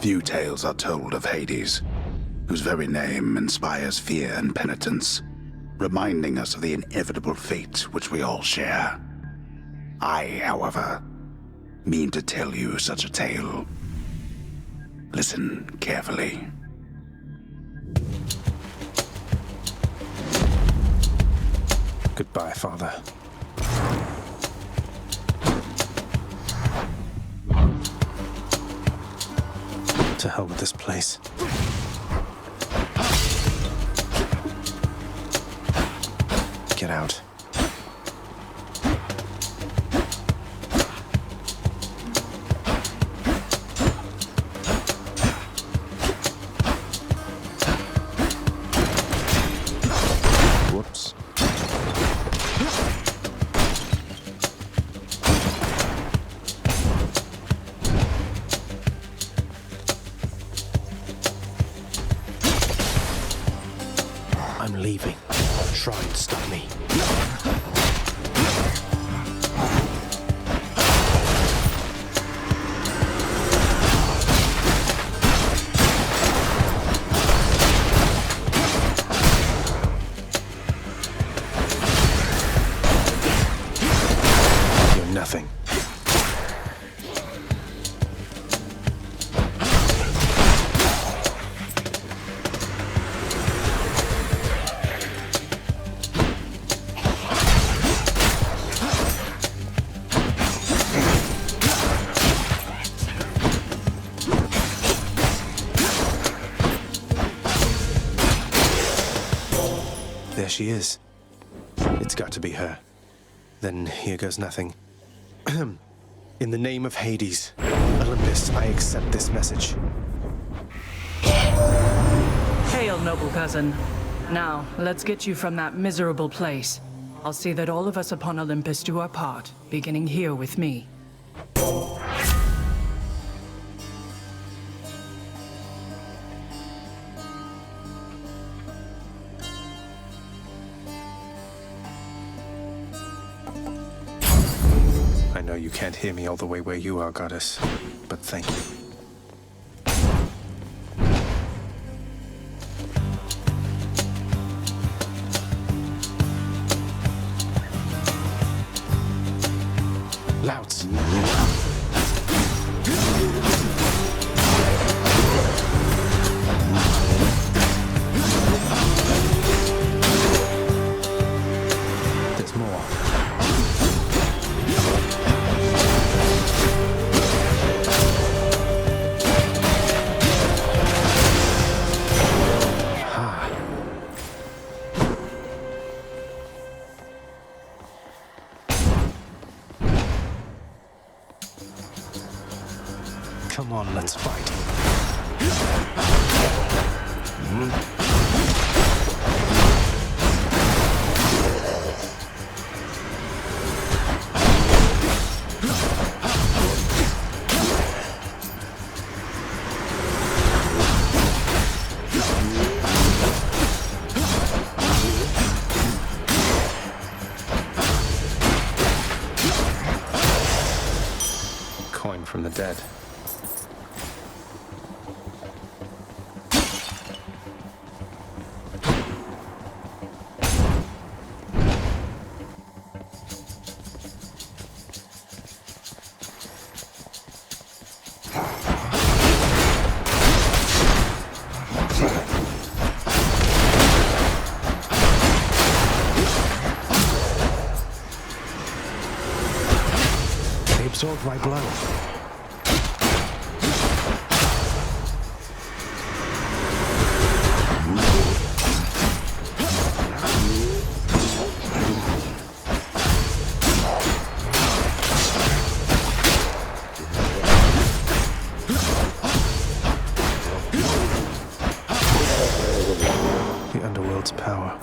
Few tales are told of Hades, whose very name inspires fear and penitence, reminding us of the inevitable fate which we all share. I, however, mean to tell you such a tale. Listen carefully. Goodbye, Father. To hell with this place. Get out. Whoops. I'm leaving. Try and stop me. You're nothing. There she is. It's got to be her. Then here goes nothing. In the name of Hades, Olympus, I accept this message. Hail, noble cousin. Now, let's get you from that miserable place. I'll see that all of us upon Olympus do our part, beginning here with me. I know you can't hear me all the way where you are, Goddess, but thank you. Louts. There's more. Come on, let's fight. Coin from the dead. They absorbed my blow. The underworld's power.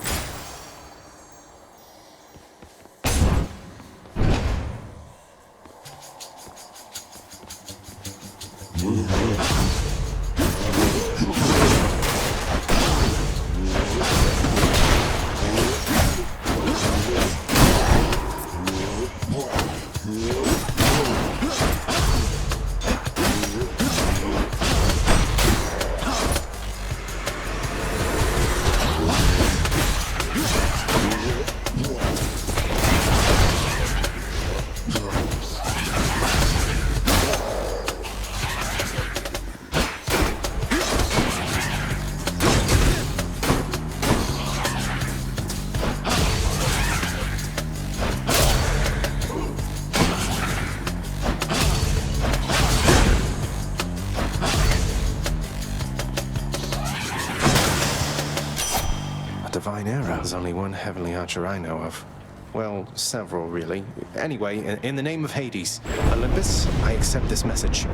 divine arrow. There's only one heavenly archer I know of. Well, several, really. Anyway, in the name of Hades, Olympus, I accept this message.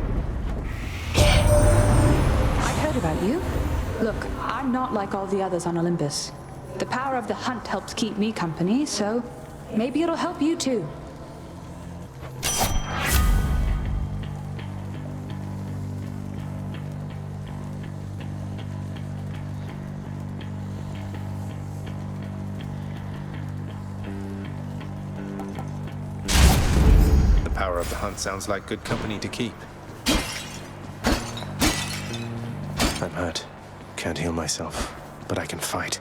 I've heard about you. Look, I'm not like all the others on Olympus. The power of the hunt helps keep me company, so maybe it'll help you too. The power of the hunt sounds like good company to keep. I'm hurt. Can't heal myself, but I can fight.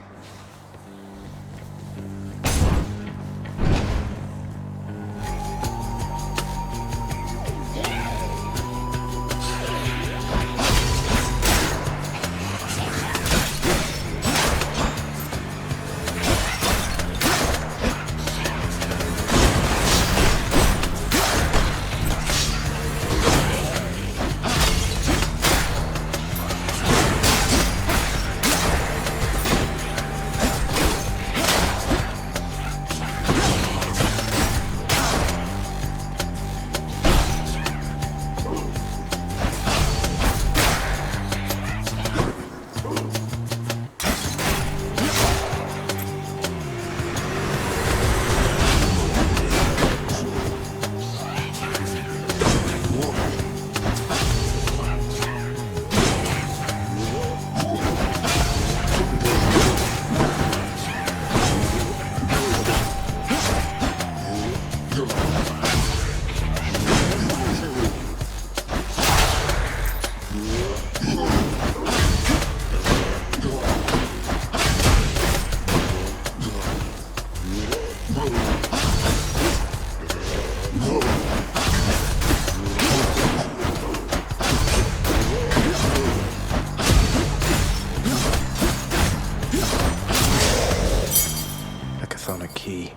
Key.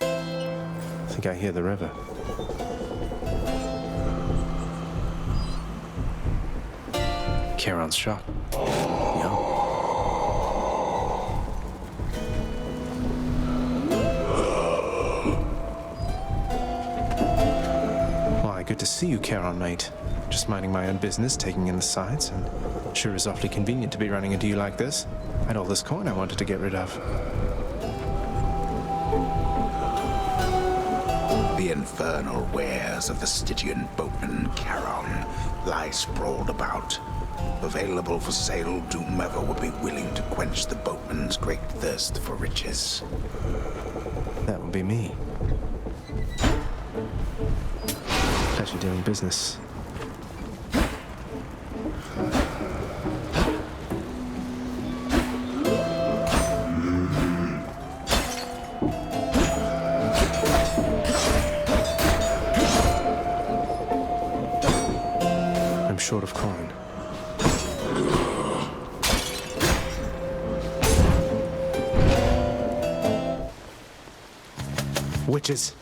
I think I hear the river. Charon's shot. Yeah. Why, good to see you, Charon, mate. Just minding my own business, taking in the sights, and sure is awfully convenient to be running into you like this. I had all this coin I wanted to get rid of. The infernal wares of the Stygian boatman Charon lie sprawled about. Available for sale to whomever would be willing to quench the boatman's great thirst for riches. That would be me. Pleasure doing business. I'm short of coin. Witches.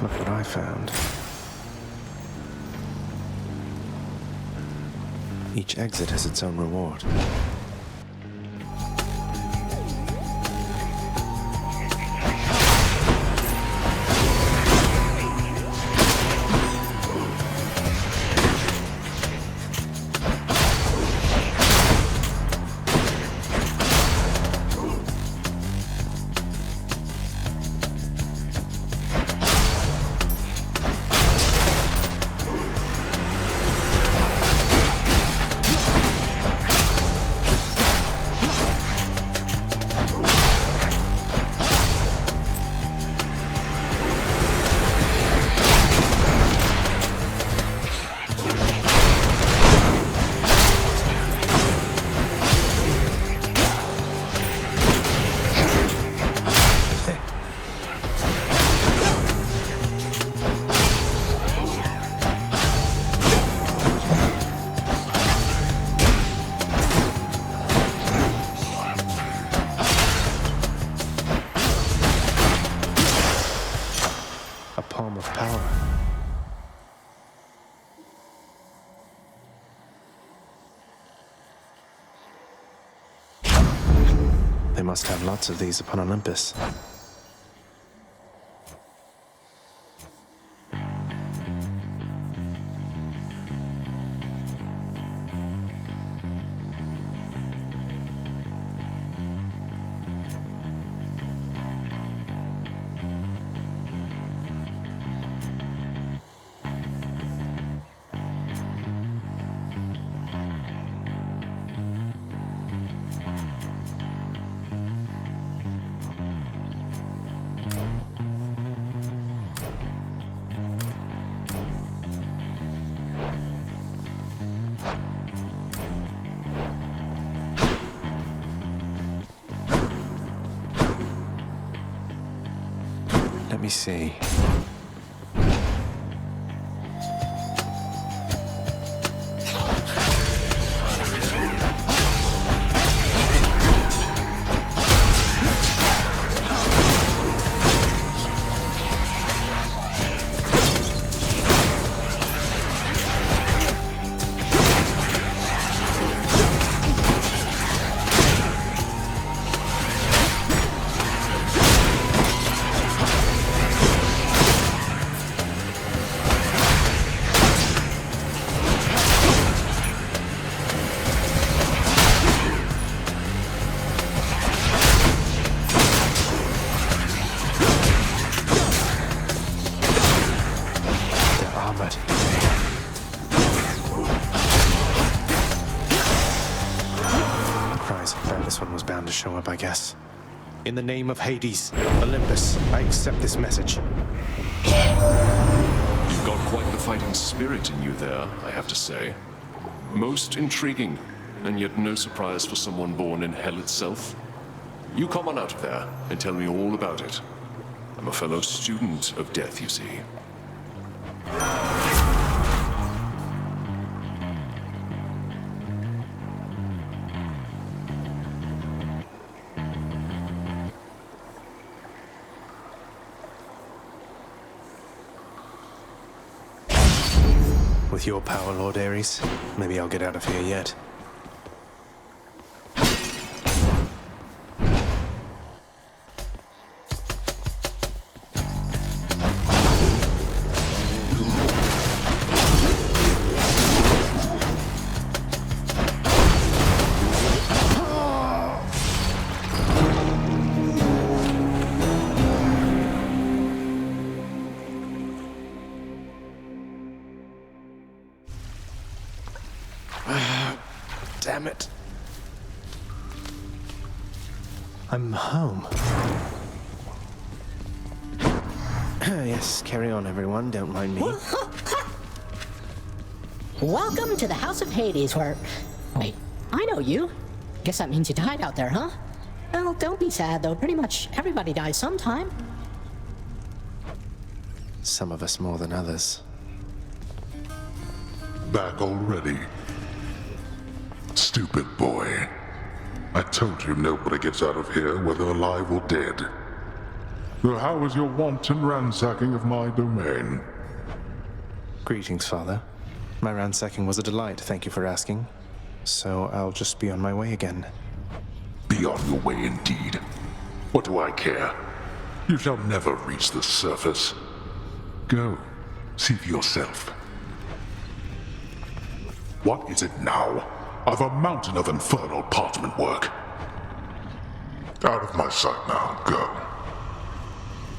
Look what I found. Each exit has its own reward. They must have lots of these upon Olympus. Let me see. This one was bound to show up, I guess. In the name of Hades, Olympus, I accept this message. You've got quite the fighting spirit in you there, I have to say. Most intriguing, and yet no surprise for someone born in hell itself. You come on out of there and tell me all about it. I'm a fellow student of death, you see. With your power, Lord Ares, maybe I'll get out of here yet. Damn it. I'm home. Yes, carry on, everyone. Don't mind me. Welcome to the House of Hades, where... Wait, I know you. Guess that means you died out there, huh? Well, don't be sad, though. Pretty much everybody dies sometime. Some of us more than others. Back already? Stupid boy. I told you nobody gets out of here, whether alive or dead. So how was your wanton ransacking of my domain? Greetings, Father. My ransacking was a delight, thank you for asking. So I'll just be on my way again. Be on your way indeed. What do I care? You shall never reach the surface. Go, see for yourself. What is it now? I've a mountain of infernal parchment work. Out of my sight now, go.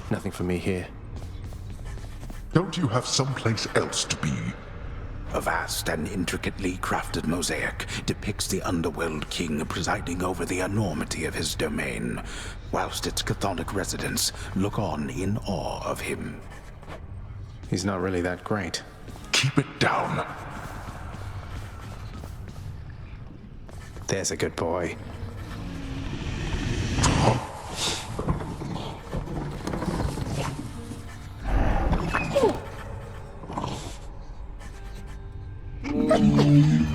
Nothing for me here. Don't you have someplace else to be? A vast and intricately crafted mosaic depicts the Underworld King presiding over the enormity of his domain, whilst its chthonic residents look on in awe of him. He's not really that great. Keep it down. There's a good boy.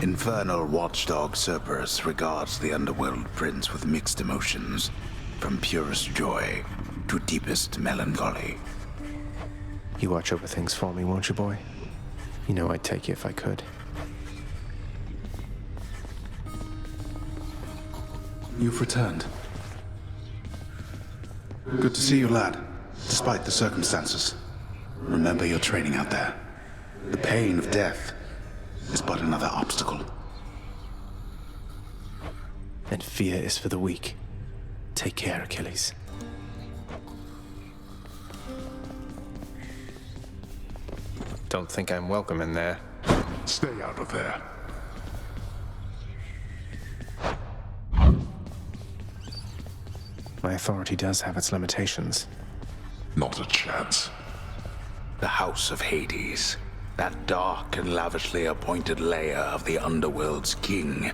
Infernal watchdog Cerberus regards the Underworld Prince with mixed emotions, from purest joy to deepest melancholy. You watch over things for me, won't you, boy? You know I'd take you if I could. You've returned. Good to see you, lad. Despite the circumstances. Remember your training out there. The pain of death is but another obstacle. And fear is for the weak. Take care, Achilles. Don't think I'm welcome in there. Stay out of there. My authority does have its limitations. Not a chance. The House of Hades, that dark and lavishly appointed lair of the Underworld's king,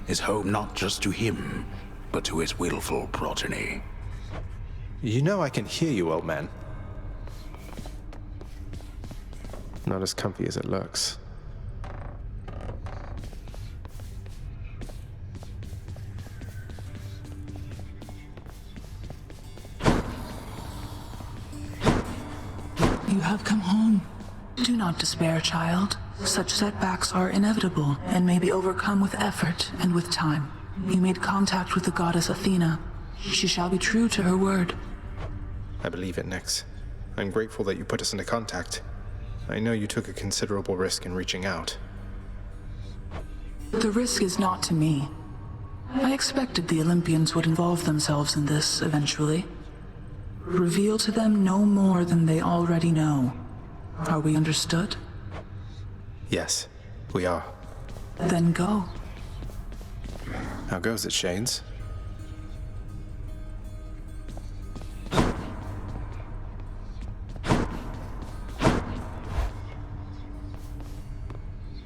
is home not just to him, but to his willful progeny. You know I can hear you, old man. Not as comfy as it looks. You have come home. Do not despair, child. Such setbacks are inevitable and may be overcome with effort and with time. You made contact with the goddess Athena. She shall be true to her word. I believe it, Nyx. I'm grateful that you put us into contact. I know you took a considerable risk in reaching out. The risk is not to me. I expected the Olympians would involve themselves in this eventually. Reveal to them no more than they already know. Are we understood? Yes, we are. Then go. How goes it, Shades?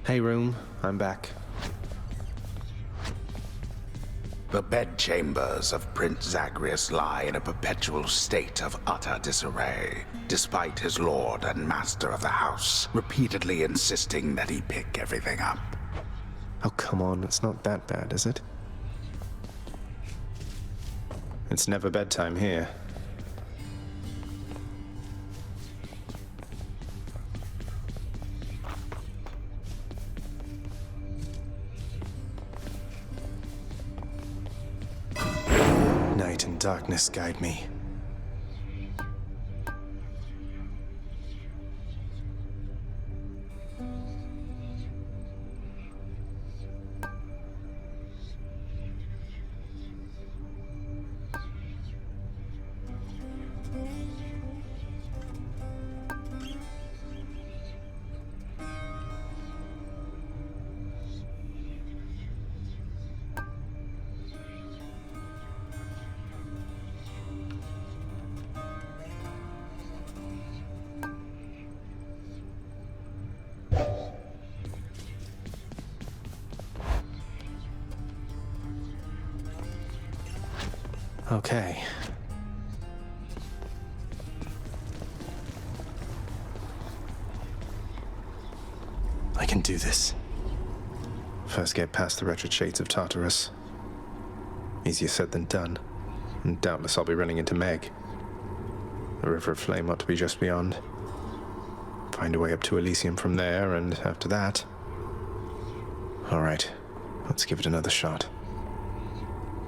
Hey, room. I'm back. The bedchambers of Prince Zagreus lie in a perpetual state of utter disarray, despite his lord and master of the house repeatedly insisting that he pick everything up. Oh, come on. It's not that bad, is it? It's never bedtime here. Night and darkness guide me. Okay. I can do this. First get past the wretched shades of Tartarus. Easier said than done. And doubtless I'll be running into Meg. The River of Flame ought to be just beyond. Find a way up to Elysium from there, and after that... Alright, let's give it another shot.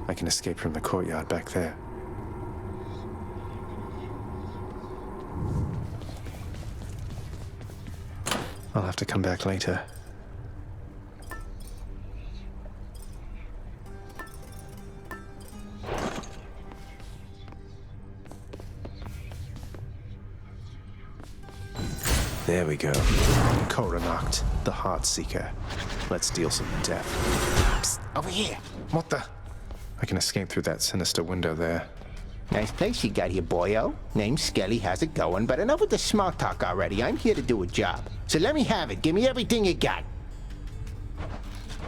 I can escape from the courtyard back there. I'll have to come back later. There we go. Coronacht, the Heartseeker. Let's deal some death. Psst, over here! What the? I can escape through that sinister window there. Nice place you got here, boyo. Name's Skelly, how's it going? But enough with the small talk already. I'm here to do a job. So let me have it. Give me everything you got.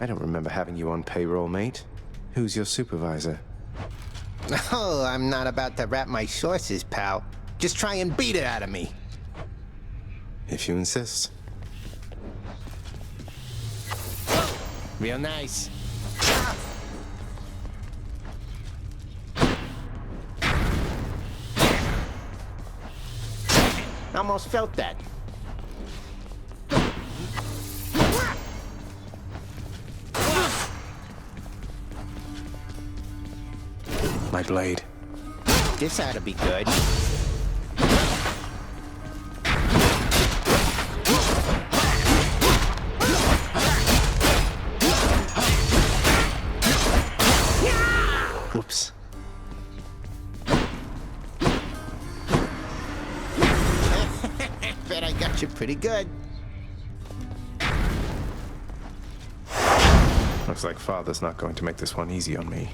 I don't remember having you on payroll, mate. Who's your supervisor? Oh, I'm not about to wrap my sources, pal. Just try and beat it out of me. If you insist. Real nice. Almost felt that. My blade. This ought to be good. Whoops. Bet I got you pretty good. Looks like Father's not going to make this one easy on me.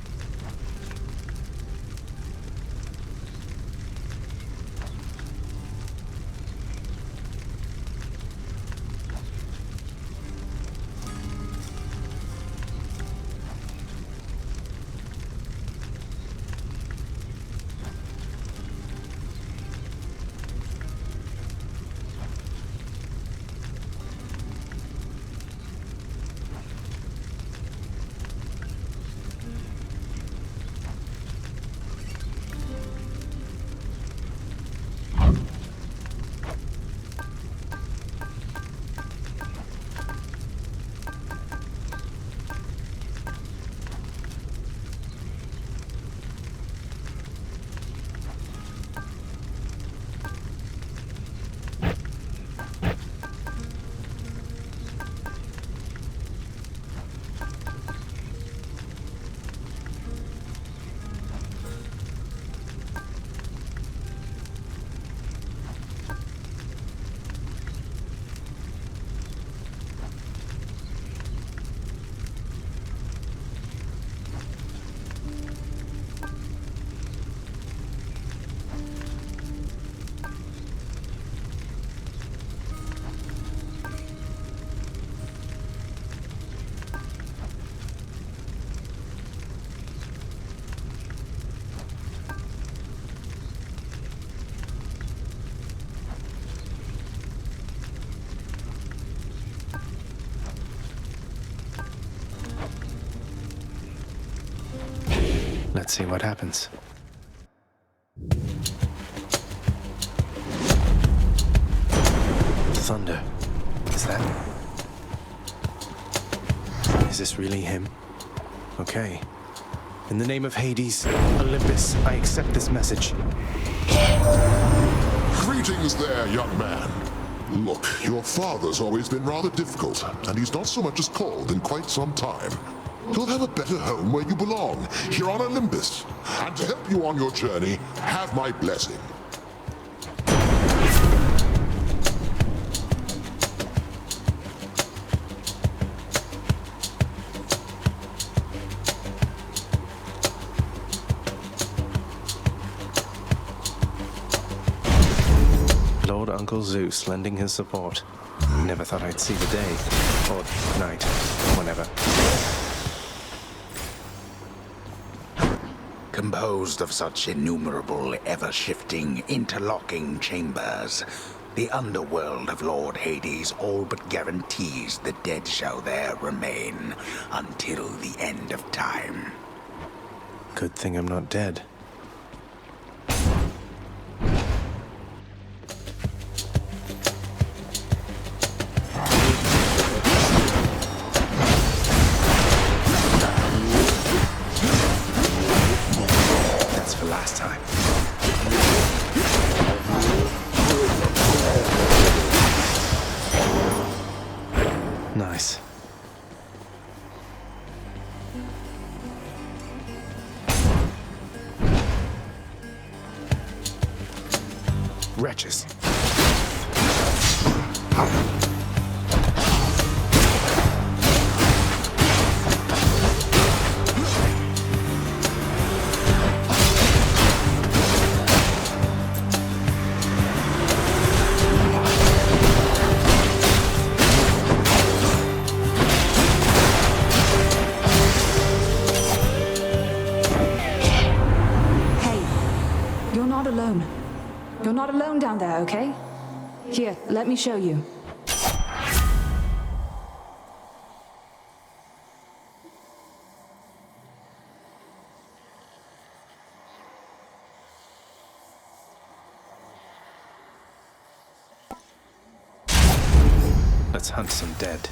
Let's see what happens. Thunder. Is that... Is this really him? Okay. In the name of Hades, Olympus, I accept this message. Greetings there, young man. Look, your father's always been rather difficult, and he's not so much as called in quite some time. You'll have a better home where you belong, here on Olympus. And to help you on your journey, have my blessing. Lord Uncle Zeus lending his support. Never thought I'd see the day. Or night. Whenever. Composed of such innumerable, ever-shifting, interlocking chambers, the underworld of Lord Hades all but guarantees the dead shall there remain until the end of time. Good thing I'm not dead. Last time. Nice. Wretches. You're not alone down there, okay? Here, let me show you. Let's hunt some dead.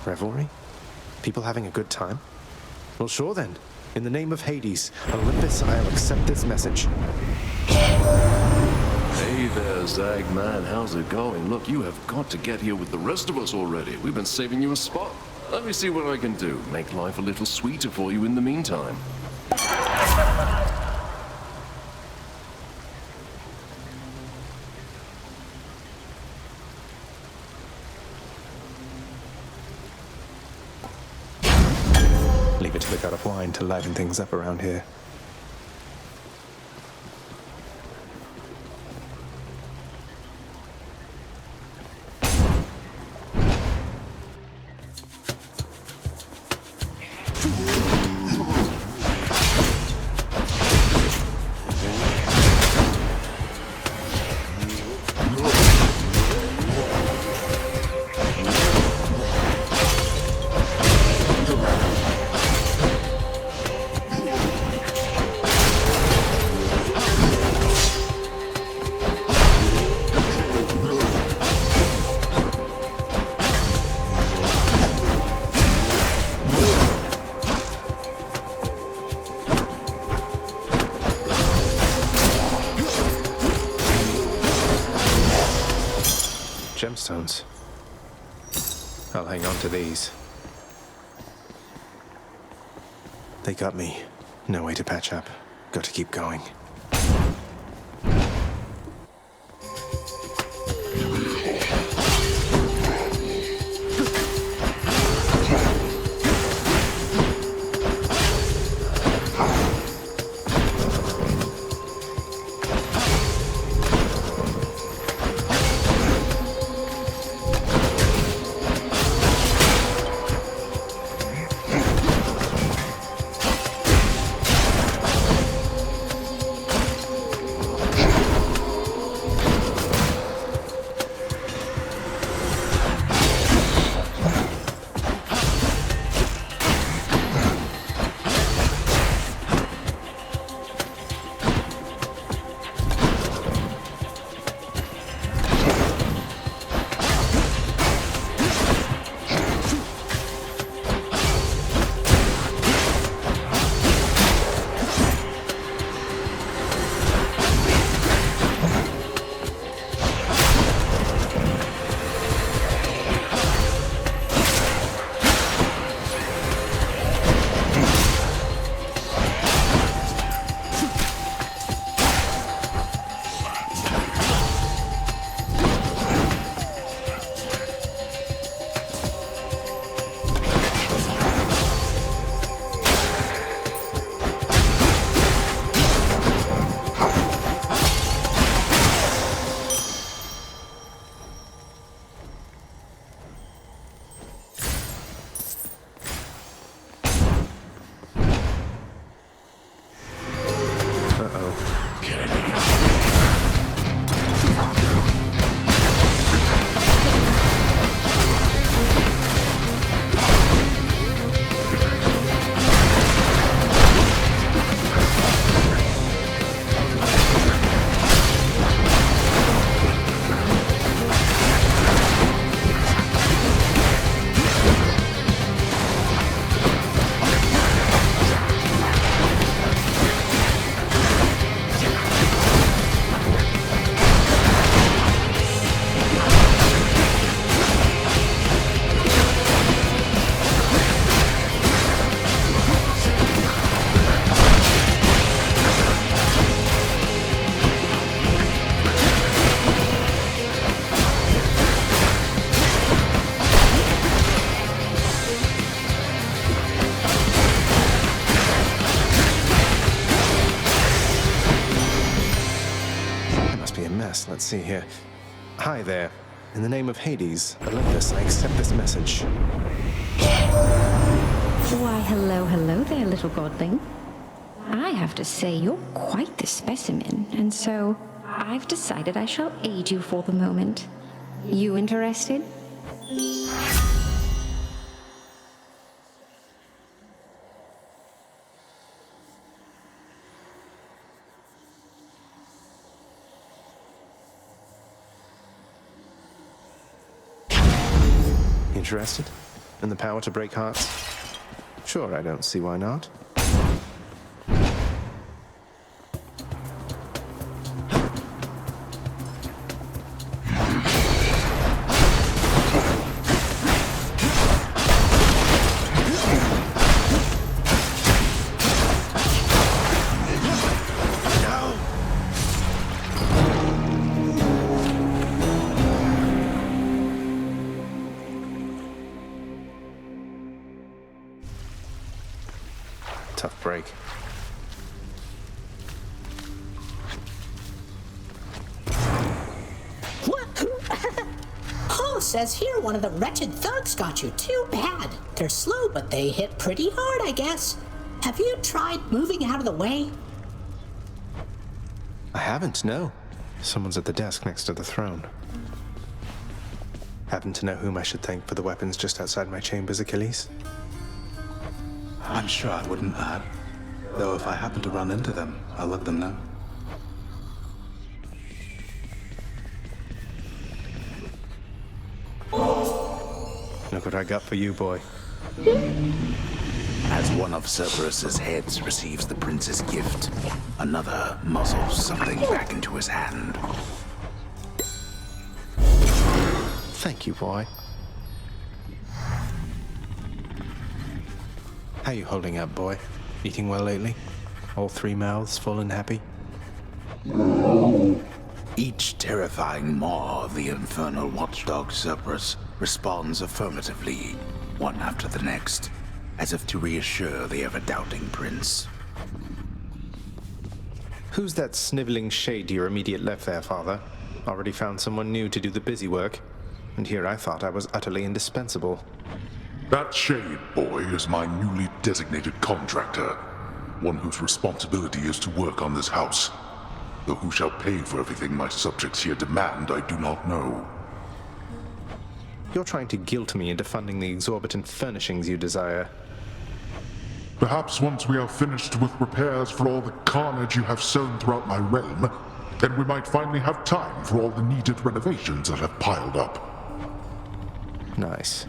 Revelry? People having a good time? Well, sure then. In the name of Hades, Olympus, I'll accept this message. Hey there, Zagman. How's it going? Look, you have got to get here with the rest of us already. We've been saving you a spot. Let me see what I can do. Make life a little sweeter for you in the meantime. Leave it to the god of wine to liven things up around here. Gemstones. I'll hang on to these. They got me. No way to patch up. Got to keep going. Let's see here. Hi there. In the name of Hades, Olympus, I accept this message. Why, hello there, little godling. I have to say, you're quite the specimen, and so I've decided I shall aid you for the moment. You interested? Interested? And the power to break hearts? Sure, I don't see why not. Tough break. What? Oh, says here one of the wretched thugs got you. Too bad. They're slow, but they hit pretty hard, I guess. Have you tried moving out of the way? I haven't, no. Someone's at the desk next to the throne. Happen to know whom I should thank for the weapons just outside my chambers, Achilles? I'm sure I wouldn't, lad. Though if I happen to run into them, I'll let them know. Look what I got for you, boy. As one of Cerberus's heads receives the prince's gift, another muzzles something back into his hand. Thank you, boy. How you holding up, boy? Eating well lately? All three mouths full and happy? Each terrifying maw of the infernal watchdog Cerberus responds affirmatively, one after the next, as if to reassure the ever-doubting prince. Who's that sniveling shade to your immediate left there, father? Already found someone new to do the busy work, and here I thought I was utterly indispensable. That shade, boy, is my newly designated contractor, one whose responsibility is to work on this house. Though who shall pay for everything my subjects here demand, I do not know. You're trying to guilt me into funding the exorbitant furnishings you desire. Perhaps once we are finished with repairs for all the carnage you have sown throughout my realm, then we might finally have time for all the needed renovations that have piled up. Nice.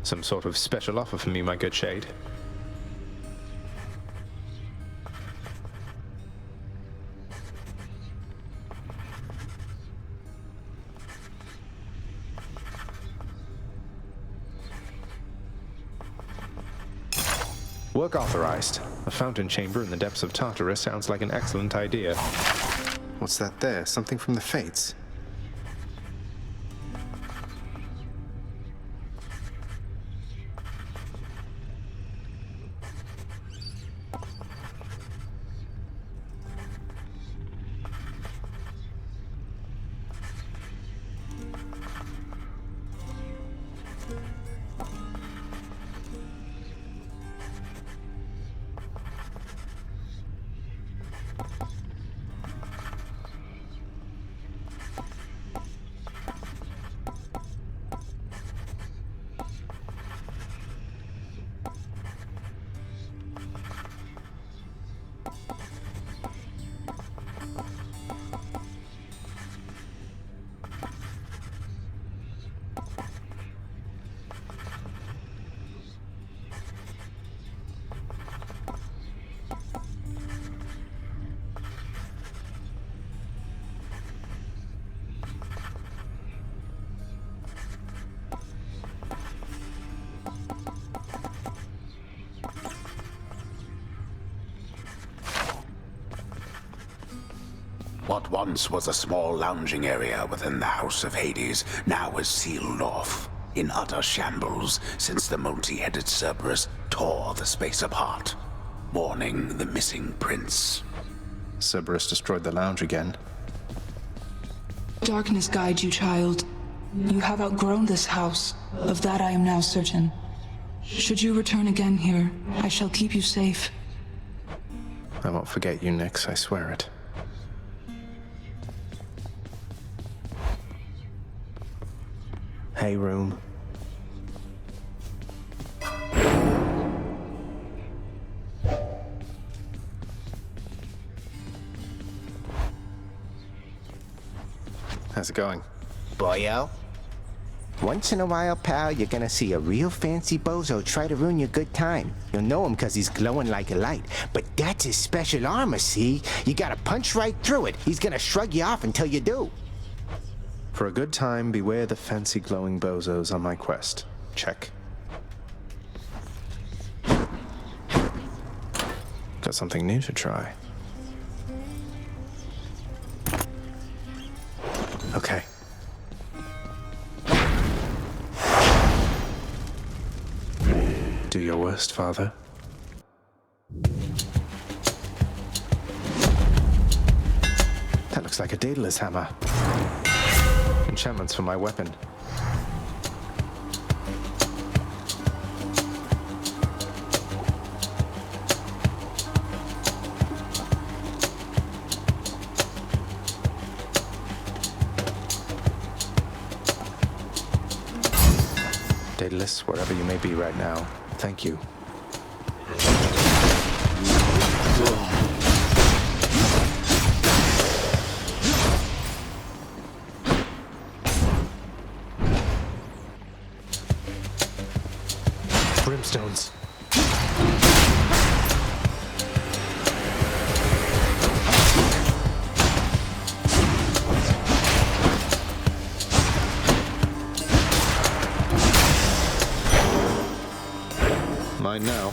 Some sort of special offer for me, my good shade. Work authorized. A fountain chamber in the depths of Tartarus sounds like an excellent idea. What's that there? Something from the Fates? What once was a small lounging area within the House of Hades now is sealed off, in utter shambles since the multi-headed Cerberus tore the space apart, mourning the missing prince. Cerberus destroyed the lounge again. Darkness guide you, child. You have outgrown this house. Of that I am now certain. Should you return again here, I shall keep you safe. I won't forget you, Nyx, I swear it. Hey, room. How's it going? boyo. Once in a while, pal, you're gonna see a real fancy bozo try to ruin your good time. You'll know him because he's glowing like a light. But that's his special armor, see? You gotta punch right through it. He's gonna shrug you off until you do. For a good time, beware the fancy glowing bozos on my quest. Check. Got something new to try. Okay. Do your worst, father. That looks like a Daedalus hammer. Enchantments for my weapon. Daedalus, wherever you may be right now, thank you. Brimstones. Mine now.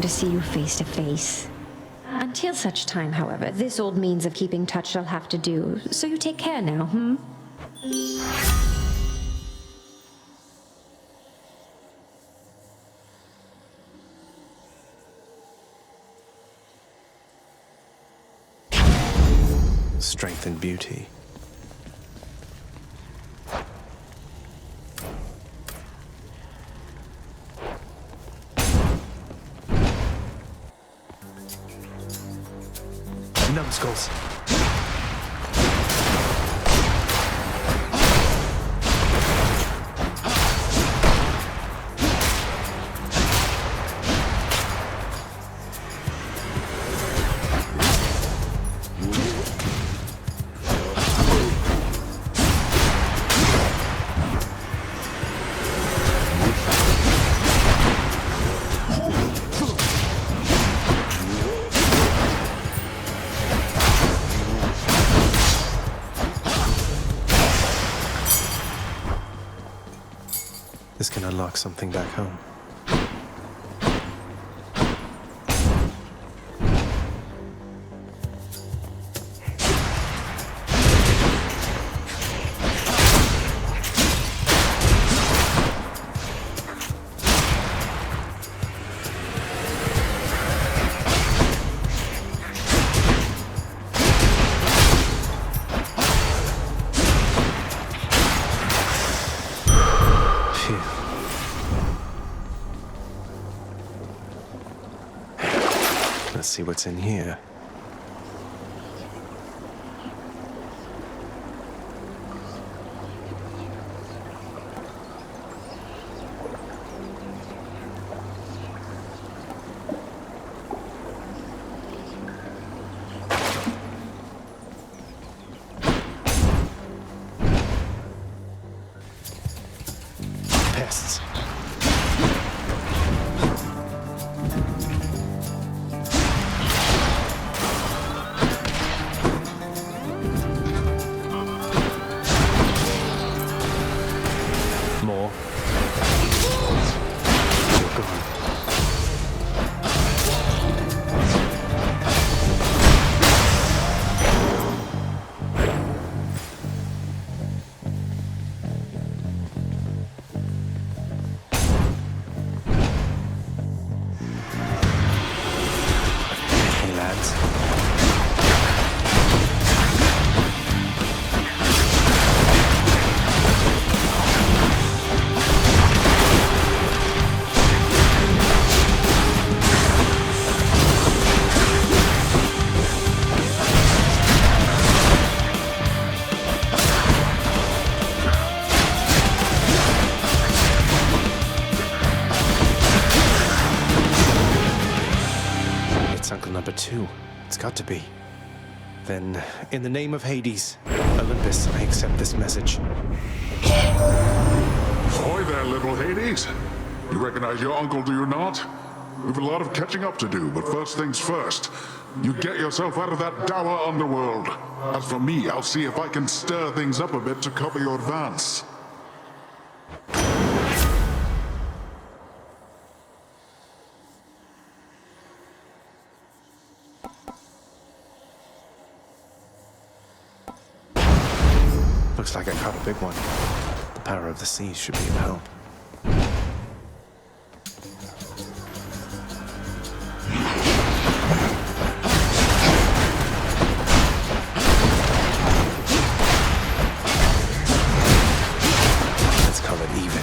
See you face to face. Until such time, however, this old means of keeping touch shall have to do, so you take care now, Strength and beauty. Numbskulls. This can unlock something back home. Let's see what's in here. Pests. That's Uncle Number 2. It's got to be. Then, in the name of Hades, Olympus, I accept this message. Ahoy there, little Hades. You recognize your uncle, do you not? We've a lot of catching up to do, but first things first. You get yourself out of that dour underworld. As for me, I'll see if I can stir things up a bit to cover your advance. Looks like I caught a big one. The power of the seas should be of help. Let's call it even.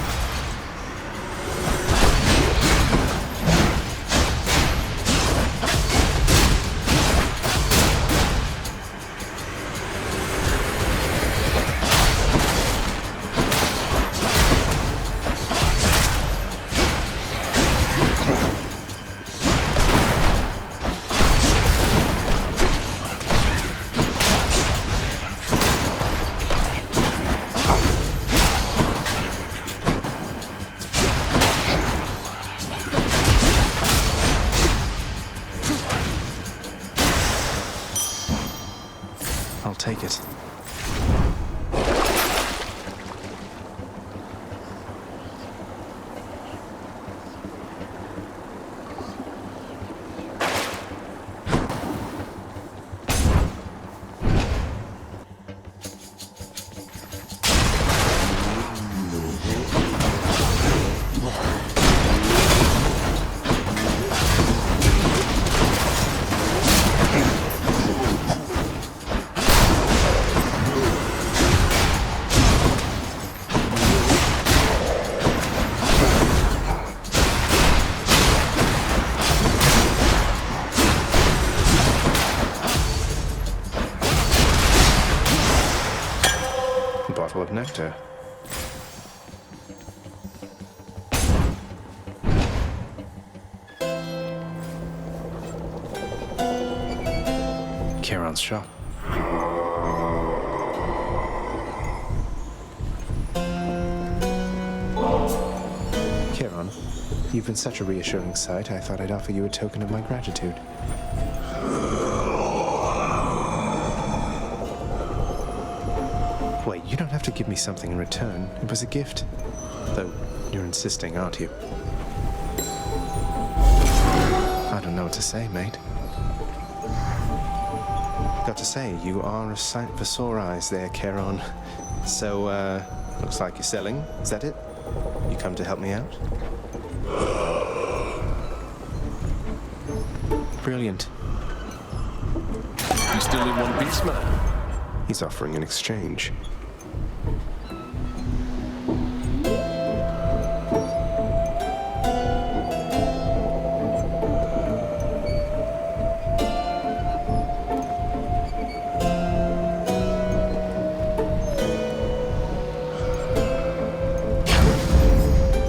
I'll take it. Bottle of nectar. Charon's shop. Charon, you've been such a reassuring sight, I thought I'd offer you a token of my gratitude. Wait, you don't have to give me something in return. It was a gift. Though, you're insisting, aren't you? I don't know what to say, mate. Got to say, you are a sight for sore eyes there, Charon. So, looks like you're selling. Is that it? You come to help me out? Brilliant. You still in one piece, man? He's offering an exchange.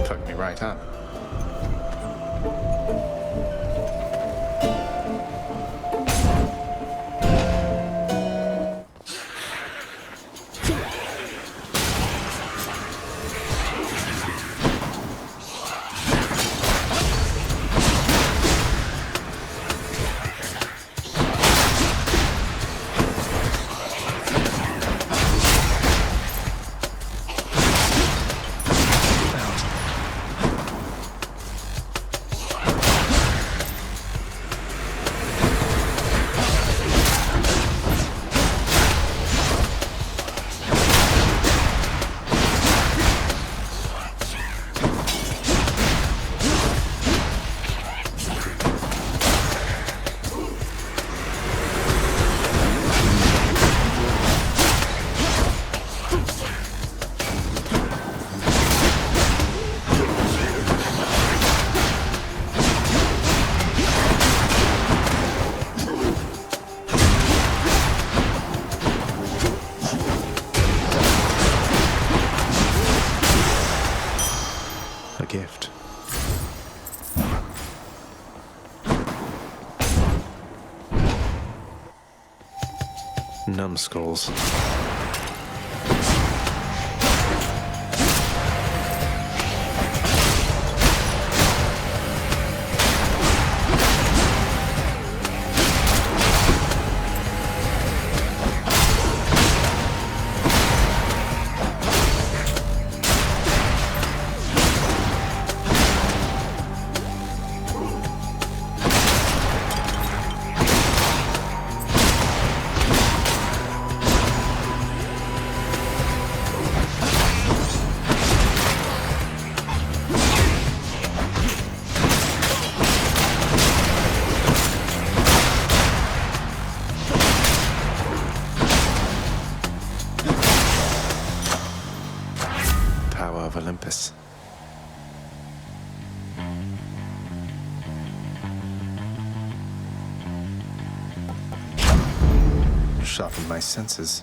Fuck me right up. numbskulls. Of Olympus. Sharpened my senses.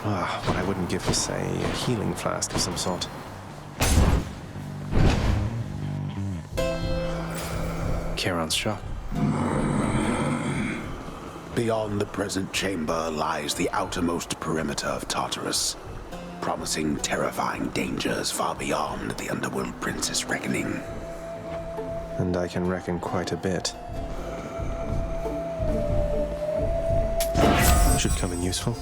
What I wouldn't give for, say, a healing flask of some sort. Charon's shop. Beyond the present chamber lies the outermost perimeter of Tartarus, promising terrifying dangers far beyond the Underworld Prince's reckoning. And I can reckon quite a bit. Should come in useful.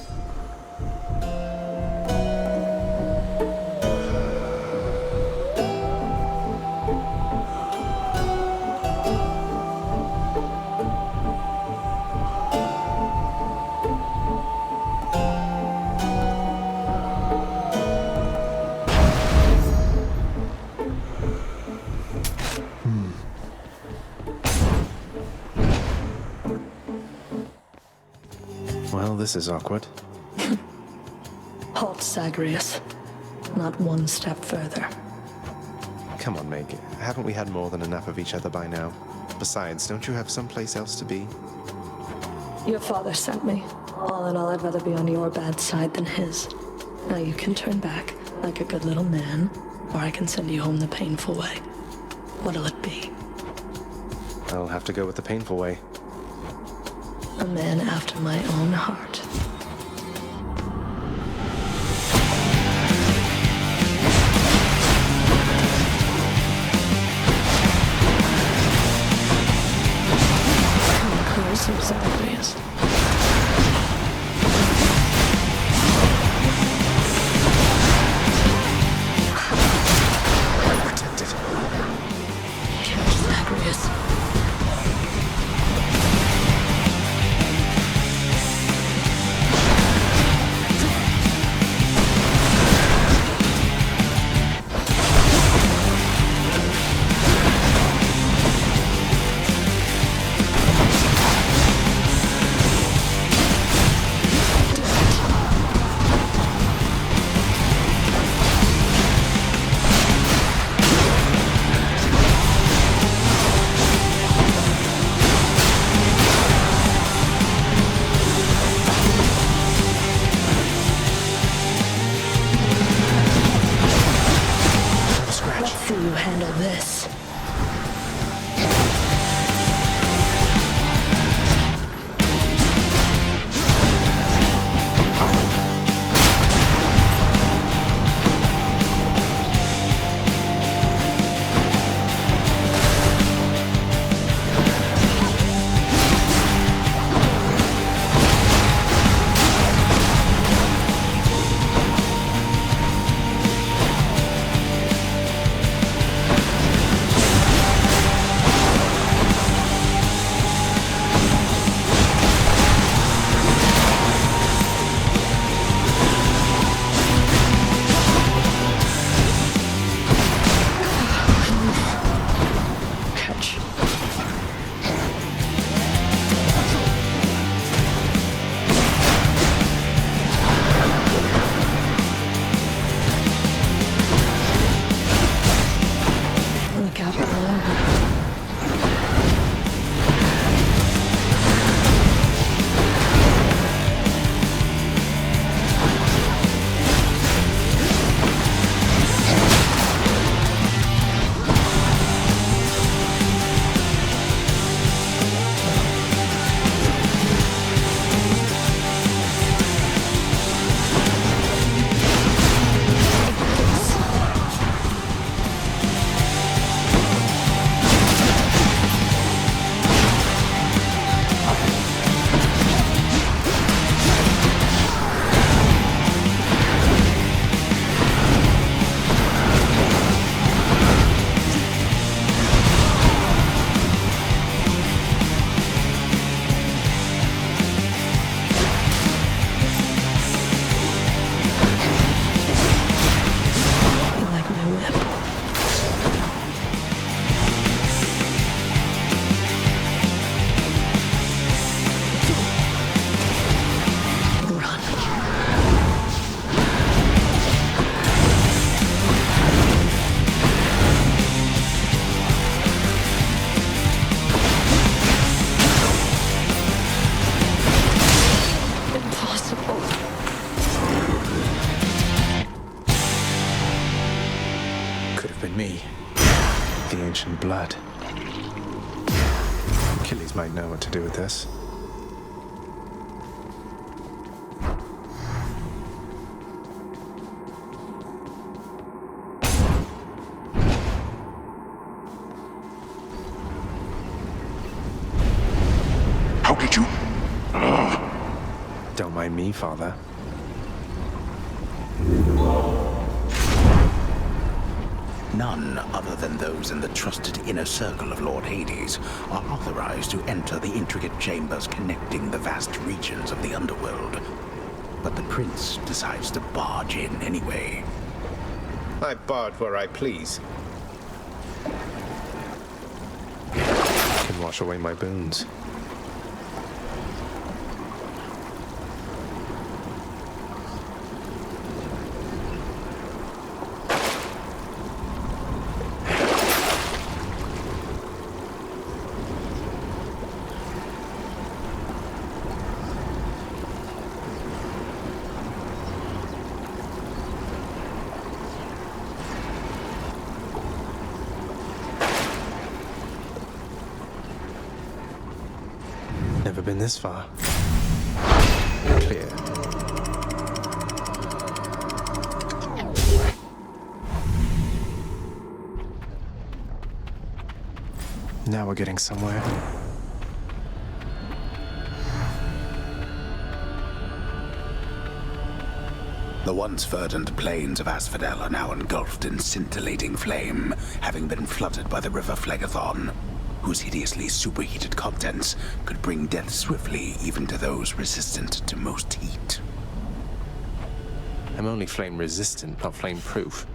Well, this is awkward. Halt, Zagreus. Not one step further. Come on, Meg. Haven't we had more than enough of each other by now? Besides, don't you have someplace else to be? Your father sent me. All in all, I'd rather be on your bad side than his. Now you can turn back, like a good little man, or I can send you home the painful way. What'll it be? I'll have to go with the painful way. A man after my own heart. Come closer, Zagreus. Protected. Catch Zagreus. The ancient blood. Achilles might know what to do with this. How did you? Don't mind me, Father. None other than those in the trusted inner circle of Lord Hades are authorized to enter the intricate chambers connecting the vast regions of the underworld. But the prince decides to barge in anyway. I barge where I please. Can wash away my boons. Never been this far. Clear. Now we're getting somewhere. The once verdant plains of Asphodel are now engulfed in scintillating flame, having been flooded by the river Phlegethon, whose hideously superheated contents could bring death swiftly even to those resistant to most heat. I'm only flame resistant, not flame proof.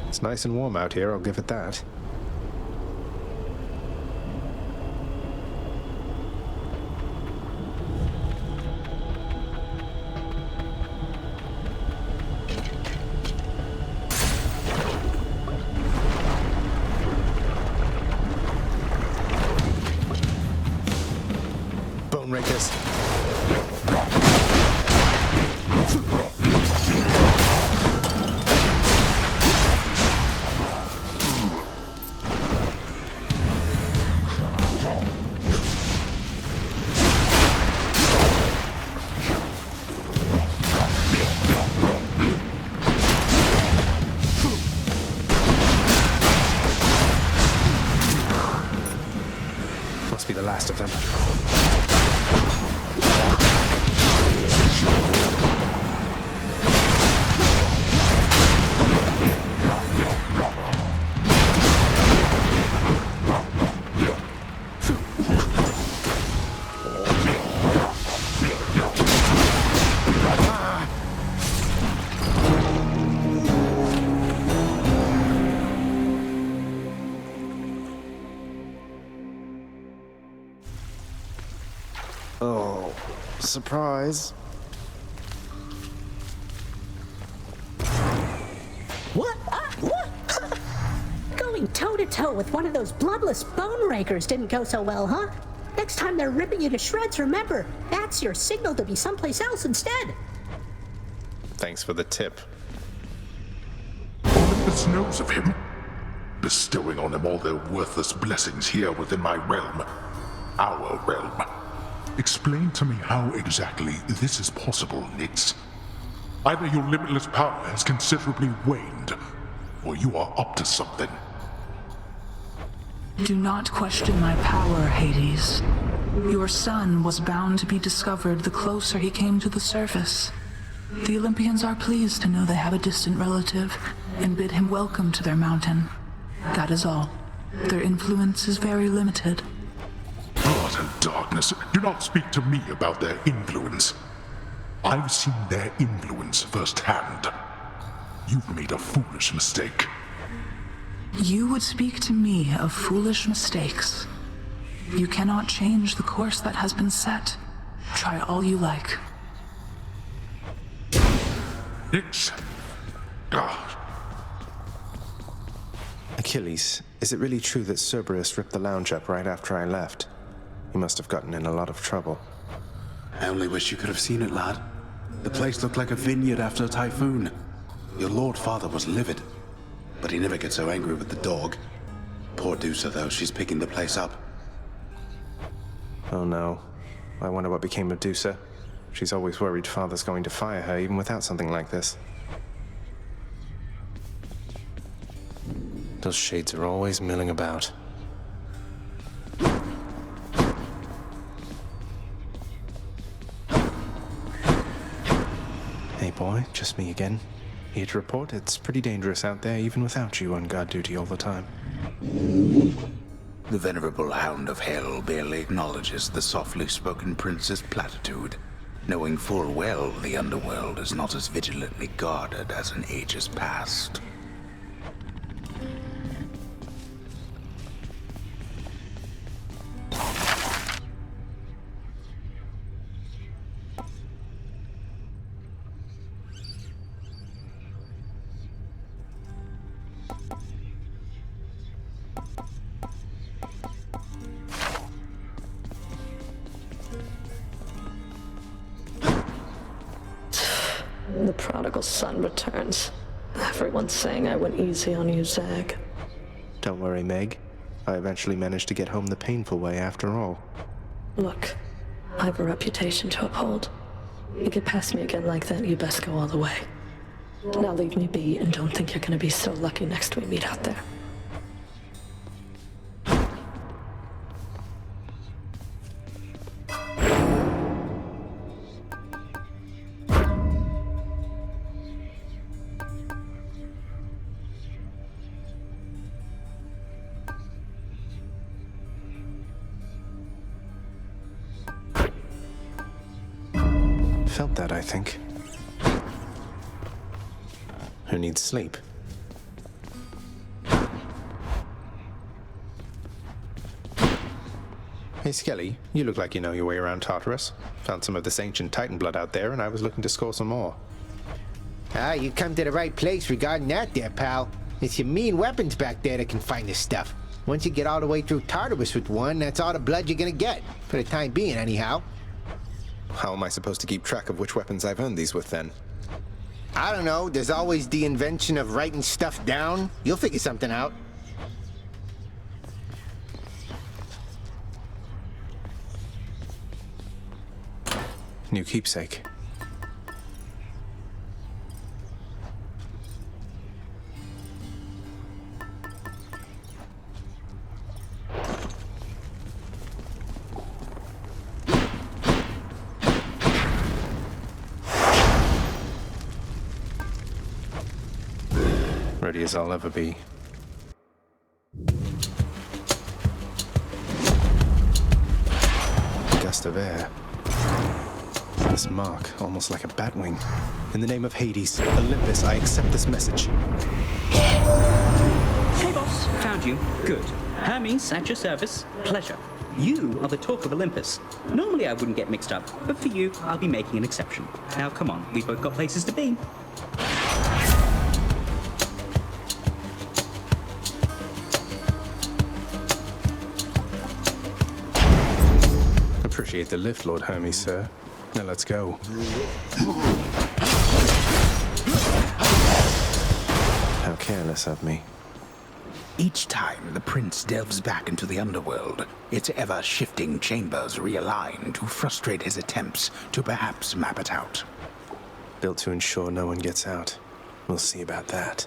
It's nice and warm out here, I'll give it that. Bone rakers. Must be the last of them. Oh, surprise. What? What? Going toe-to-toe with one of those bloodless bone rakers didn't go so well, huh? Next time they're ripping you to shreds, remember, that's your signal to be someplace else instead. Thanks for the tip. Olympus knows of him, bestowing on him all their worthless blessings here within my realm. Our realm. Explain to me how exactly this is possible, Nyx. Either your limitless power has considerably waned, or you are up to something. Do not question my power, Hades. Your son was bound to be discovered the closer he came to the surface. The Olympians are pleased to know they have a distant relative and bid him welcome to their mountain. That is all. Their influence is very limited. Blood and darkness, do not speak to me about their influence. I've seen their influence firsthand. You've made a foolish mistake. You would speak to me of foolish mistakes. You cannot change the course that has been set. Try all you like. Nyx. Achilles, is it really true that Cerberus ripped the lounge up right after I left? He must have gotten in a lot of trouble. I only wish you could have seen it, lad. The place looked like a vineyard after a typhoon. Your Lord Father was livid, but he never gets so angry with the dog. Poor Dusa, though, she's picking the place up. Oh no. I wonder what became of Dusa. She's always worried Father's going to fire her, even without something like this. Those shades are always milling about. Hey boy, just me again. Here to report, it's pretty dangerous out there, even without you on guard duty all the time. The venerable Hound of Hell barely acknowledges the softly spoken prince's platitude, knowing full well the underworld is not as vigilantly guarded as in ages past. The prodigal son returns. Everyone's saying I went easy on you, Zag. Don't worry, Meg. I eventually managed to get home the painful way after all. Look, I have a reputation to uphold. You get past me again like that, you best go all the way. Now leave me be and don't think you're gonna be so lucky next we meet out there. Felt that, I think. Who needs sleep? Hey, Skelly, you look like you know your way around Tartarus. Found some of this ancient Titan blood out there, and I was looking to score some more. Ah, you come to the right place regarding that there, pal. It's your mean weapons back there that can find this stuff. Once you get all the way through Tartarus with one, that's all the blood you're gonna get. For the time being, anyhow. How am I supposed to keep track of which weapons I've earned these with, then? I don't know. There's always the invention of writing stuff down. You'll figure something out. New keepsake. Ready as I'll ever be. Gust of air. This mark, almost like a batwing. In the name of Hades, Olympus, I accept this message. Hey boss, found you. Good. Hermes, at your service. Pleasure. You are the talk of Olympus. Normally I wouldn't get mixed up, but for you, I'll be making an exception. Now come on, we've both got places to be. Appreciate the lift, Lord Hermes, sir. Now let's go. How careless of me. Each time the prince delves back into the underworld, its ever-shifting chambers realign to frustrate his attempts to perhaps map it out. Built to ensure no one gets out. We'll see about that.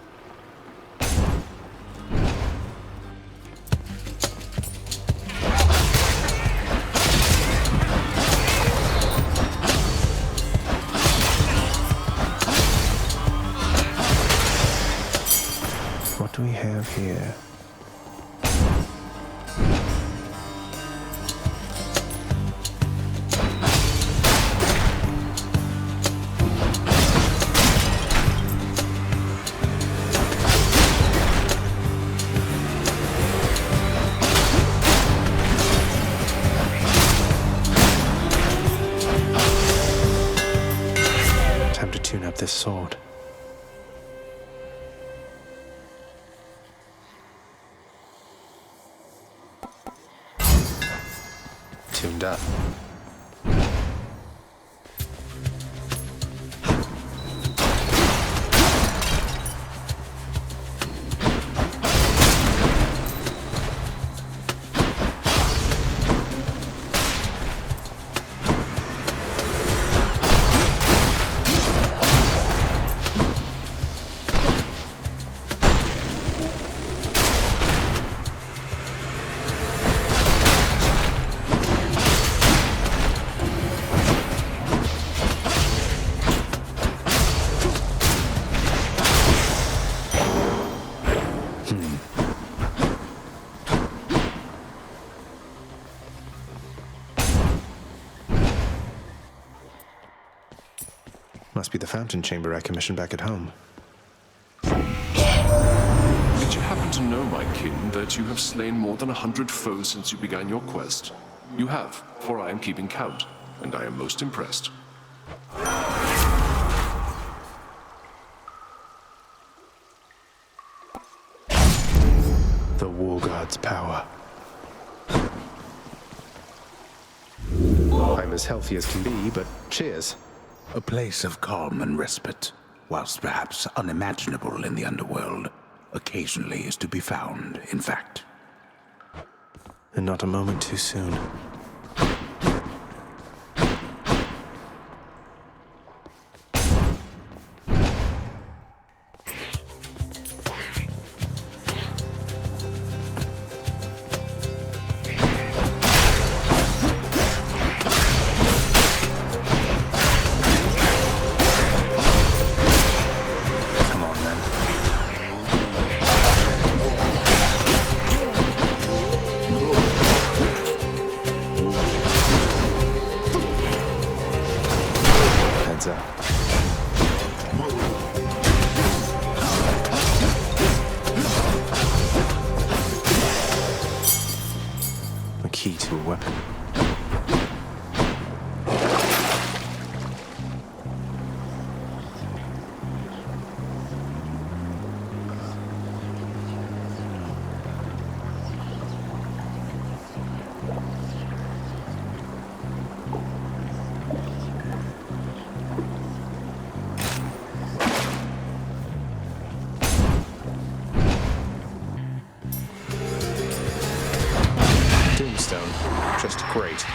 What do we have here? Time to tune up this sword. Tuned up. Must be the fountain chamber I commissioned back at home. Did you happen to know, my kin, that you have slain more than 100 foes since you began your quest? You have, for I am keeping count, and I am most impressed. The War God's power. I'm as healthy as can be, but cheers. A place of calm and respite, whilst perhaps unimaginable in the underworld, occasionally is to be found, in fact. And not a moment too soon. A key to a weapon. Doomstone. Just great.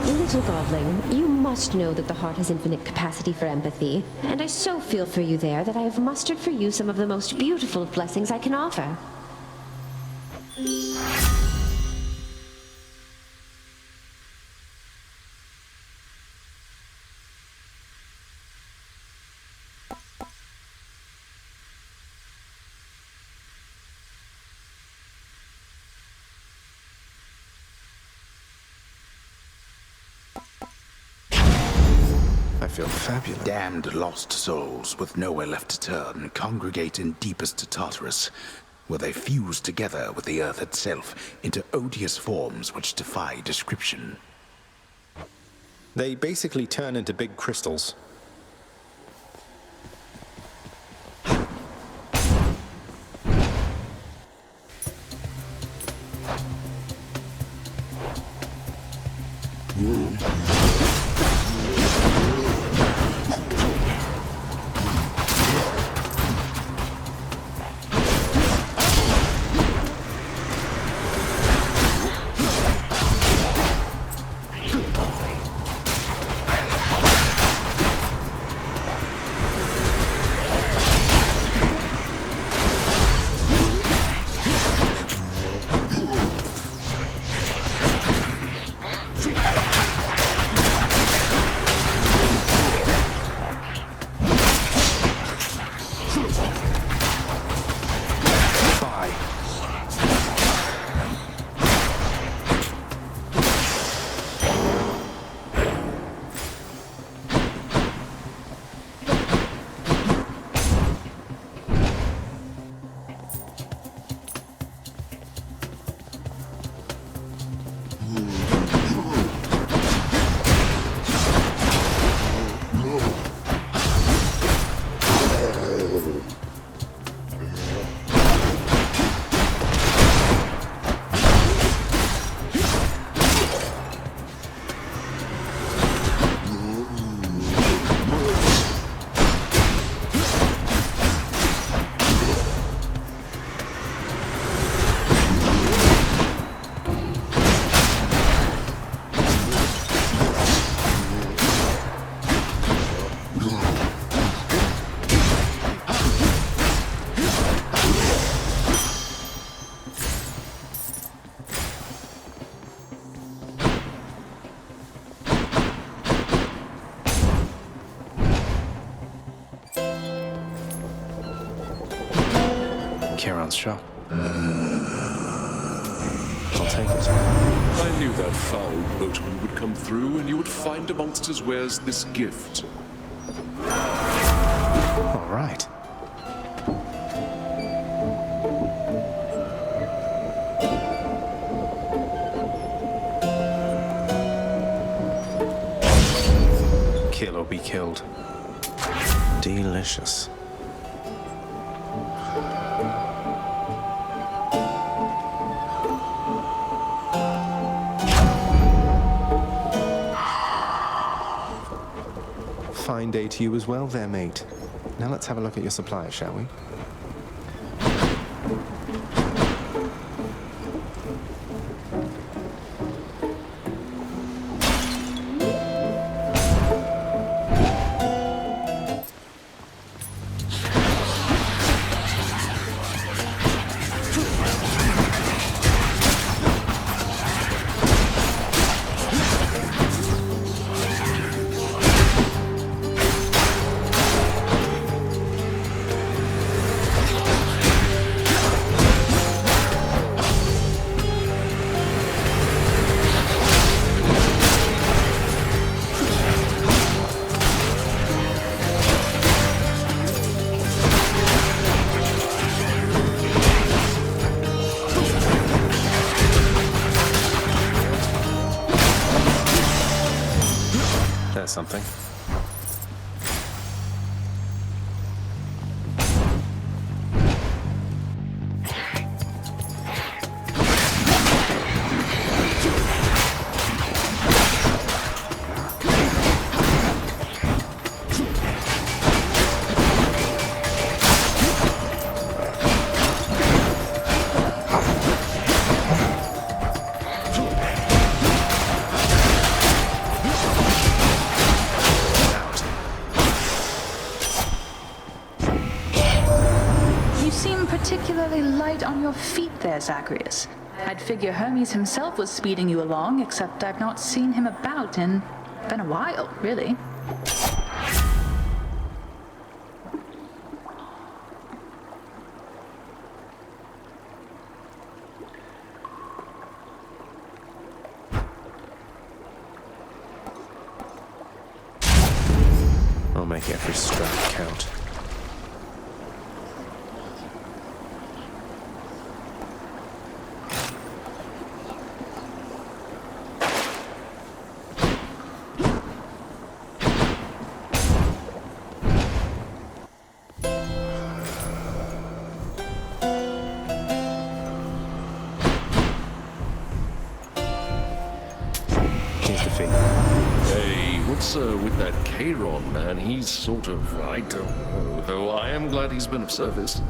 Little godling, you must know that the heart has infinite capacity for empathy, and I so feel for you there that I have mustered for you some of the most beautiful of blessings I can offer. I feel fabulous. Damned lost souls with nowhere left to turn congregate in deepest Tartarus, where they fuse together with the earth itself into odious forms which defy description. They basically turn into big crystals. Charon's shop. I'll take it. I knew that foul boatman would come through, and you would find amongst his wares this gift. All right. Kill or be killed. Delicious. Fine day to you as well there, mate. Now let's have a look at your supplies, shall we? There's something. Particularly light on your feet there, Zagreus. I'd figure Hermes himself was speeding you along, except I've not seen him about in... been a while, really. I'll make every strap count. Hey, what's with that Charon man? He's sort of, I don't know, though I am glad he's been of service.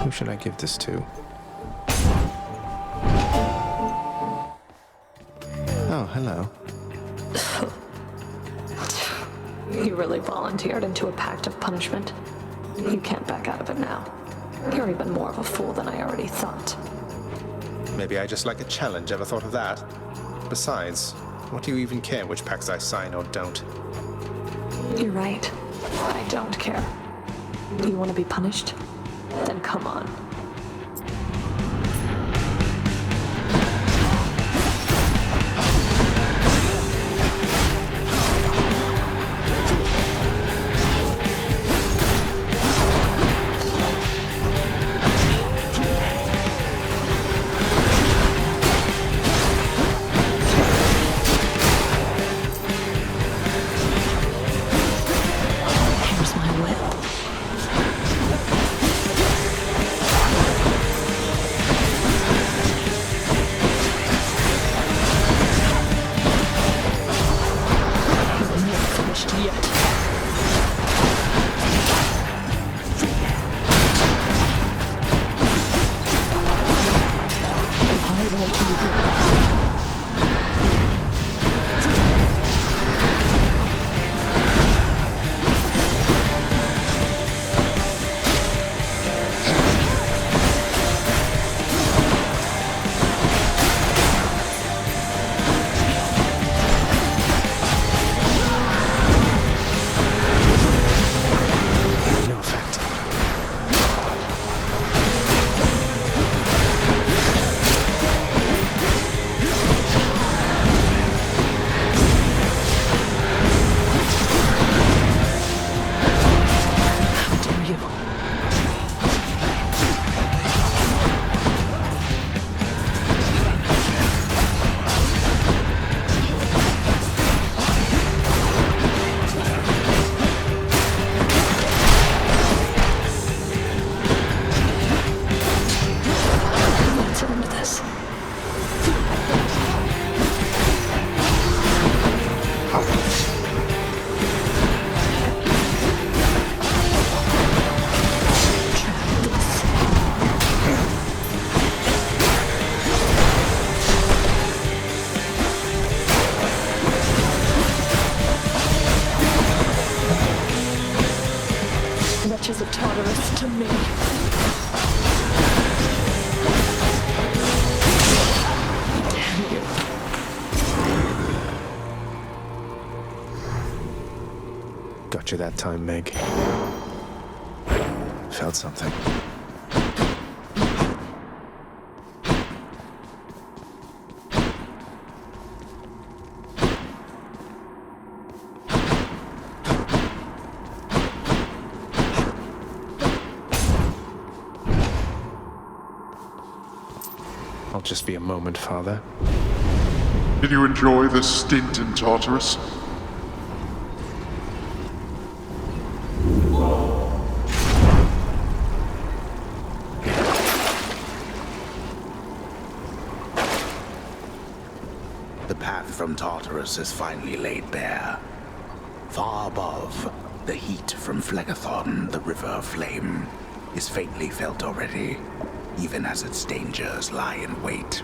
Who should I give this to? Oh, hello. You really volunteered into a pact of punishment. You can't back out of it now. You're even more of a fool than I already thought. Maybe I just like a challenge, ever thought of that? Besides, what do you even care which pacts I sign or don't? You're right. I don't care. You want to be punished? Then come on. Here's my whip. Tartarus to me. Damn you. Got you that time, Meg. Felt something. I'll just be a moment, Father. Did you enjoy this stint in Tartarus? The path from Tartarus is finally laid bare. Far above, the heat from Phlegethon, the River of Flame, is faintly felt already, even as its dangers lie in wait.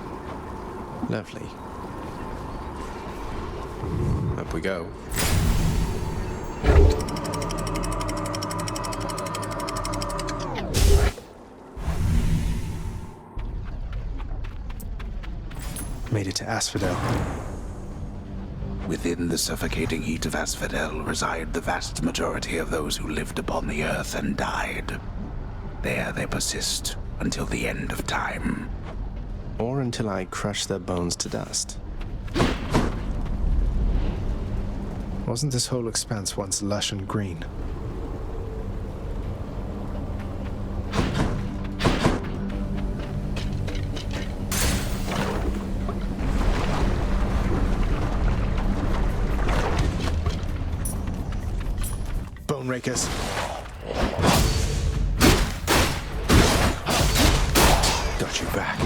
Lovely. Up we go. Made it to Asphodel. Within the suffocating heat of Asphodel reside the vast majority of those who lived upon the earth and died. There they persist until the end of time. Or until I crush their bones to dust. Wasn't this whole expanse once lush and green? Bone rakers. Got you back.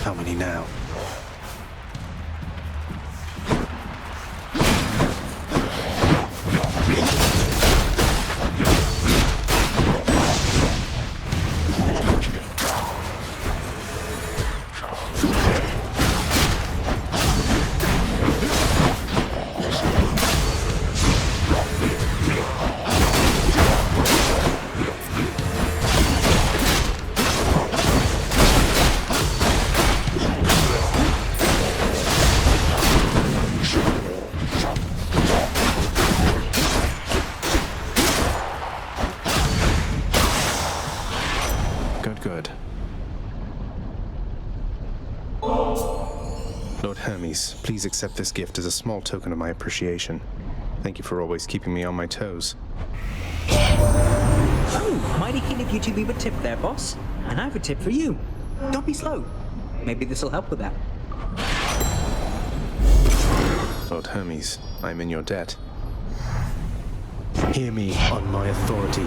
How many now? Good. Lord Hermes, please accept this gift as a small token of my appreciation. Thank you for always keeping me on my toes. Oh, mighty keen of you to leave a tip there, boss. And I have a tip for you. Don't be slow. Maybe this'll help with that. Lord Hermes, I am in your debt. Hear me on my authority.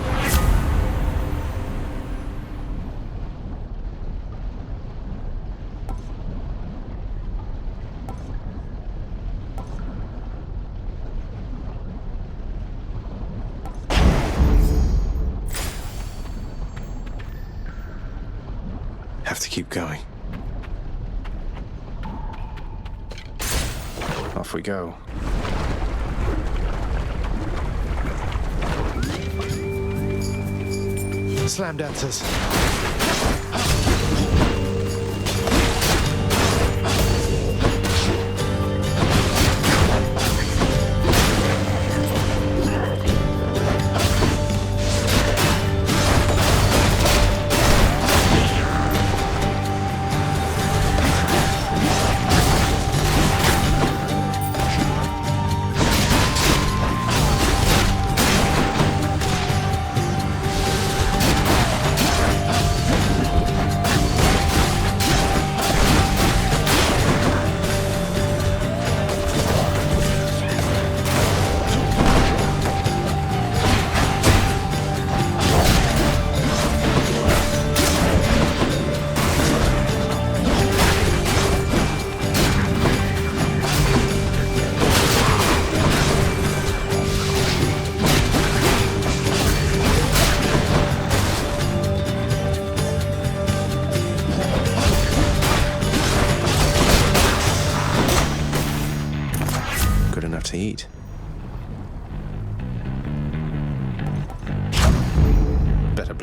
Have to keep going. Off we go. Slam dancers.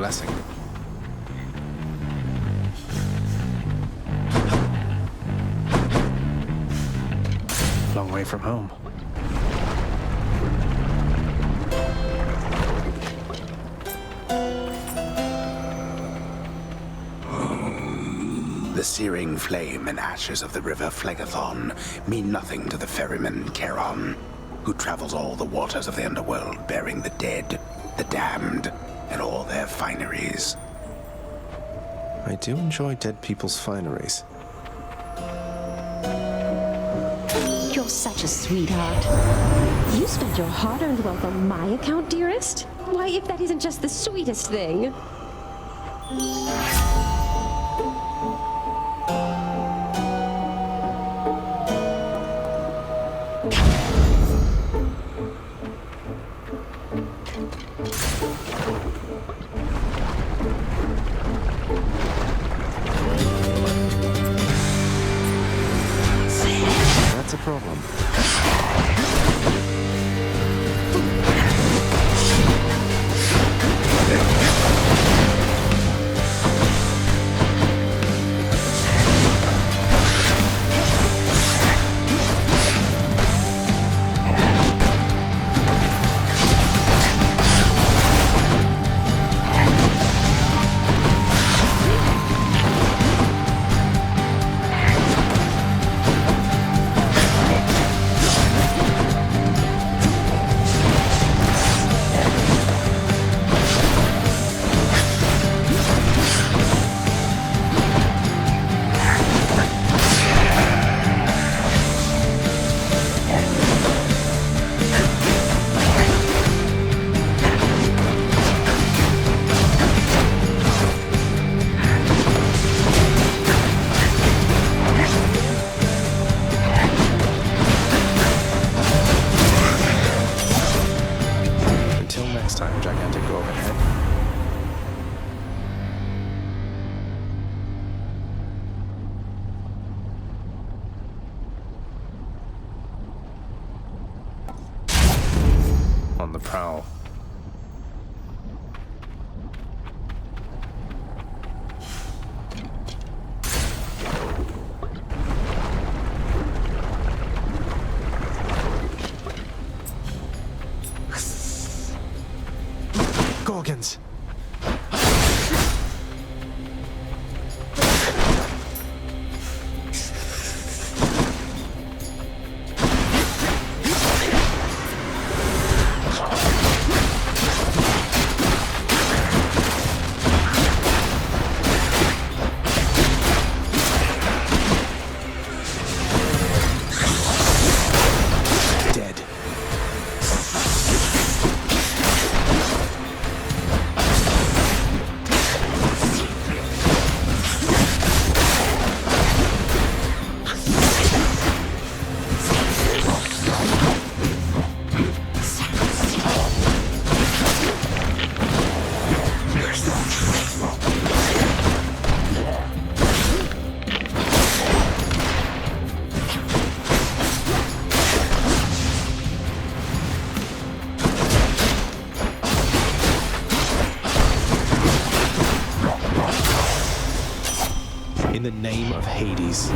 blessing. Long way from home. The searing flame and ashes of the river Phlegethon mean nothing to the ferryman Charon, who travels all the waters of the underworld bearing the dead, the damned, and all their fineries. I do enjoy dead people's fineries. You're such a sweetheart. You spent your hard-earned wealth on my account, dearest? Why, if that isn't just the sweetest thing. That's a problem. On the prowl. Gorgons! In the name of Hades.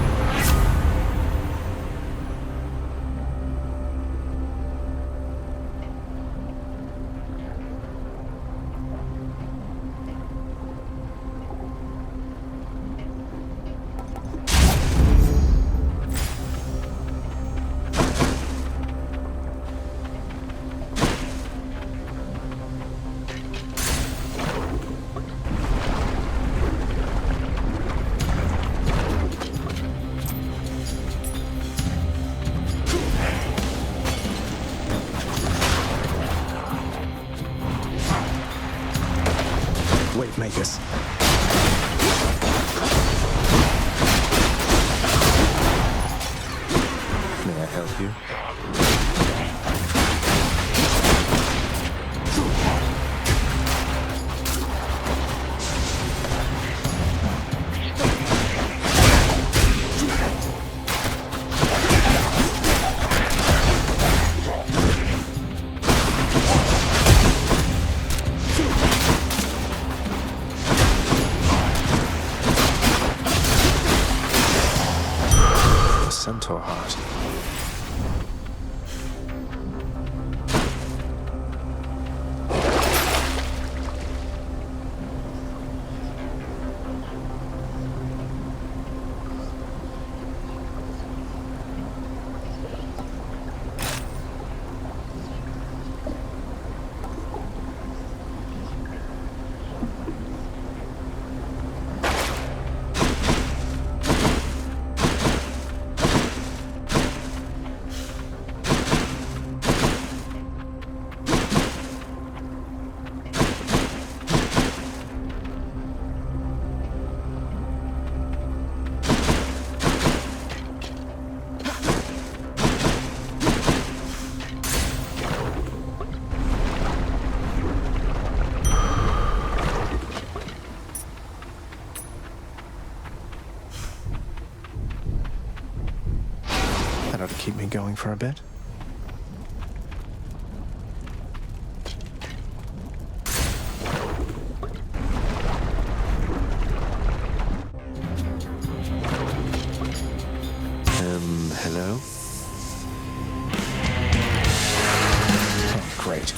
Wave makers. May I help you? Centaur heart. That ought to keep me going for a bit. Hello? Oh, great.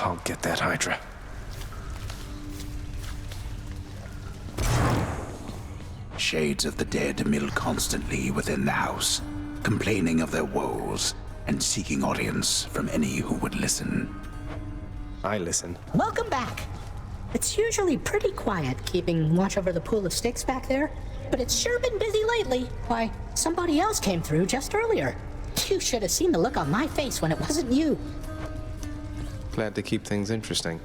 I'll get that Hydra. Shades of the dead mill constantly within the house, complaining of their woes and seeking audience from any who would listen. I listen. Welcome back. It's usually pretty quiet keeping watch over the pool of sticks back there, but it's sure been busy lately. Why, somebody else came through just earlier. You should have seen the look on my face when it wasn't you. Glad to keep things interesting.